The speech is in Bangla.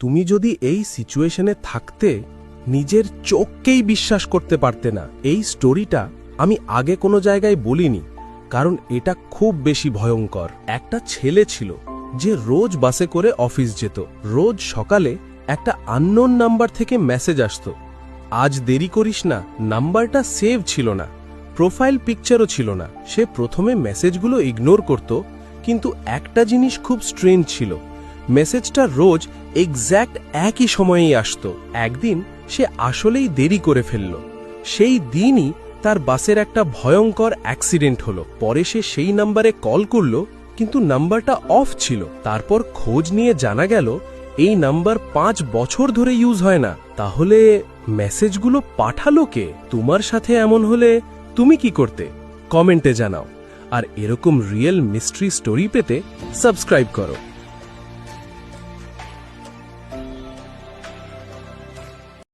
তুমি যদি এই সিচুয়েশনে থাকতে নিজের চোখকেই বিশ্বাস করতে পারতে না। এই স্টোরিটা আমি আগে কোনো জায়গায় বলিনি, কারণ এটা খুব বেশি ভয়ঙ্কর। একটা ছেলে ছিল যে রোজ বাসে করে অফিস যেত। রোজ সকালে একটা আননোন নাম্বার থেকে মেসেজ আসতো, আজ দেরি করিস না। নাম্বারটা সেভ ছিল না, প্রোফাইল পিকচারও ছিল না। সে প্রথমে মেসেজগুলো ইগনোর করত, কিন্তু একটা জিনিস খুব স্ট্রেঞ্জ ছিল, মেসেজটা রোজ এক্স্যাক্ট একই সময়েই আসতো। একদিন সে আসলেই দেরি করে ফেলল। সেই দিনই তার বাসের একটা ভয়ঙ্কর অ্যাক্সিডেন্ট হলো। পরে সে সেই নাম্বারে কল করল, কিন্তু নাম্বারটা অফ ছিল। তারপর খোঁজ নিয়ে জানা গেল এই নাম্বার 5 বছর ধরে ইউজ হয় না। তাহলে মেসেজগুলো পাঠালো কে? তোমার সাথে এমন হলে তুমি কি করতে? কমেন্টে জানাও। আর এরকম রিয়েল মিস্ট্রি স্টোরি পেতে সাবস্ক্রাইব করো।